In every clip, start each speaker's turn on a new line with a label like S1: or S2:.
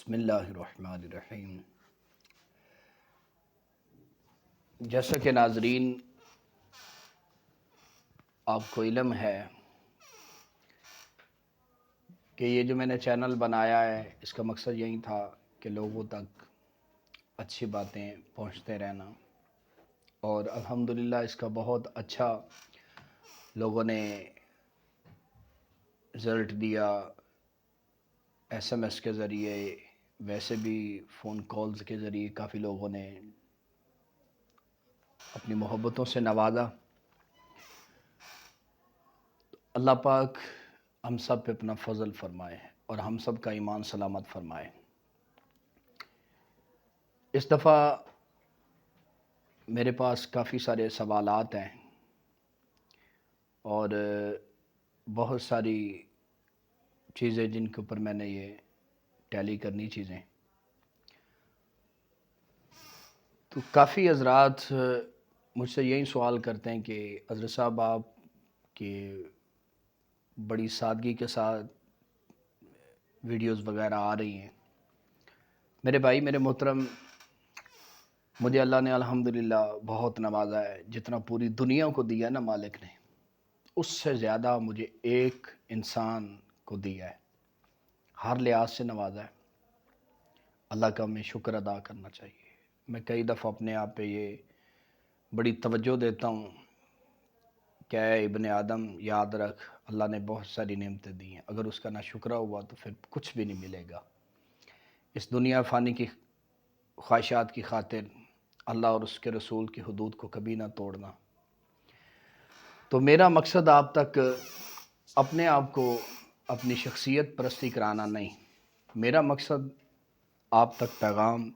S1: بسم اللہ الرحمن الرحیم۔ جیسا کہ ناظرین آپ کو علم ہے کہ یہ جو میں نے چینل بنایا ہے اس کا مقصد یہی تھا کہ لوگوں تک اچھی باتیں پہنچتے رہنا، اور الحمدللہ اس کا بہت اچھا لوگوں نے رزلٹ دیا۔ ایس ایم ایس کے ذریعے، ویسے بھی فون کالز کے ذریعے کافی لوگوں نے اپنی محبتوں سے نوازا۔ اللہ پاک ہم سب پہ اپنا فضل فرمائے اور ہم سب کا ایمان سلامت فرمائے۔ اس دفعہ میرے پاس کافی سارے سوالات ہیں اور بہت ساری چیزیں جن کے اوپر میں نے یہ ٹیلی کرنی چیزیں، تو کافی حضرات مجھ سے یہی سوال کرتے ہیں کہ حضرت صاحب آپ کی بڑی سادگی کے ساتھ ویڈیوز وغیرہ آ رہی ہیں۔ میرے بھائی، میرے محترم، مجھے اللہ نے الحمدللہ بہت نوازا ہے۔ جتنا پوری دنیا کو دیا نا مالک نے، اس سے زیادہ مجھے ایک انسان کو دیا ہے، ہر لحاظ سے نوازا ہے۔ اللہ کا ہمیں شکر ادا کرنا چاہیے۔ میں کئی دفعہ اپنے آپ پہ یہ بڑی توجہ دیتا ہوں کہ اے ابن آدم، یاد رکھ اللہ نے بہت ساری نعمتیں دی ہیں، اگر اس کا نہ شکرہ ہوا تو پھر کچھ بھی نہیں ملے گا۔ اس دنیا فانی کی خواہشات کی خاطر اللہ اور اس کے رسول کی حدود کو کبھی نہ توڑنا۔ تو میرا مقصد آپ تک اپنے آپ کو اپنی شخصیت پرستی کرانا نہیں، میرا مقصد آپ تک پیغام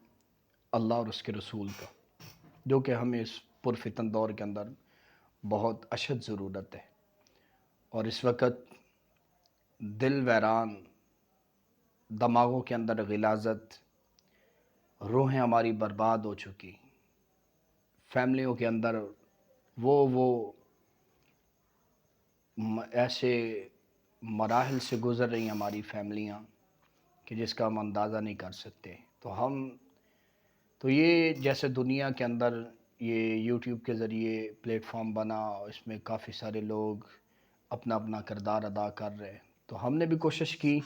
S1: اللہ اور اس کے رسول کا، جو کہ ہمیں اس پرفتن دور کے اندر بہت اشد ضرورت ہے۔ اور اس وقت دل ویران، دماغوں کے اندر غلاظت، روحیں ہماری برباد ہو چکی، فیملیوں کے اندر وہ ایسے مراحل سے گزر رہی ہیں ہماری فیملیاں کہ جس کا ہم اندازہ نہیں کر سکتے۔ تو یہ جیسے دنیا کے اندر یہ یوٹیوب کے ذریعے پلیٹ فارم بنا، اس میں کافی سارے لوگ اپنا اپنا کردار ادا کر رہے ہیں، تو ہم نے بھی کوشش کی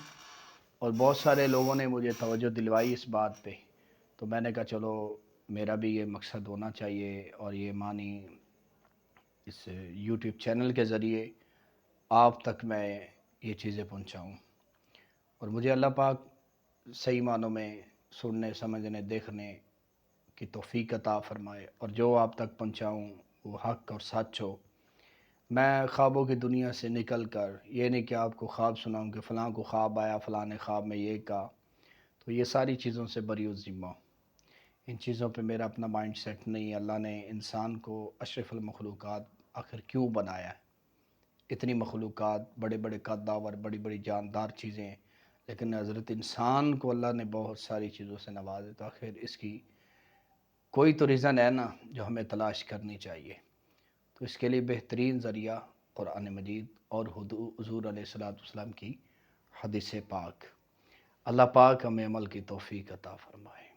S1: اور بہت سارے لوگوں نے مجھے توجہ دلوائی اس بات پہ، تو میں نے کہا چلو میرا بھی یہ مقصد ہونا چاہیے اور یہ مانی اس یوٹیوب چینل کے ذریعے آپ تک میں یہ چیزیں پہنچاؤں، اور مجھے اللہ پاک صحیح معنوں میں سننے، سمجھنے، دیکھنے کی توفیق عطا فرمائے، اور جو آپ تک پہنچاؤں وہ حق اور سچ ہو۔ میں خوابوں کی دنیا سے نکل کر یہ نہیں کہ آپ کو خواب سناؤں کہ فلاں کو خواب آیا، فلاں نے خواب میں یہ کہا، تو یہ ساری چیزوں سے بری الذمہ ہوں۔ ان چیزوں پہ میرا اپنا مائنڈ سیٹ نہیں۔ اللہ نے انسان کو اشرف المخلوقات آخر کیوں بنایا ہے؟ اتنی مخلوقات، بڑے بڑے قداور، بڑی بڑی جاندار چیزیں ہیں، لیکن حضرت انسان کو اللہ نے بہت ساری چیزوں سے نوازا، تو آخر اس کی کوئی تو ریزن ہے نا جو ہمیں تلاش کرنی چاہیے۔ تو اس کے لیے بہترین ذریعہ قرآن مجید اور حضور علیہ السلام کی حدیث پاک۔ اللہ پاک ہمیں عمل کی توفیق عطا فرمائے۔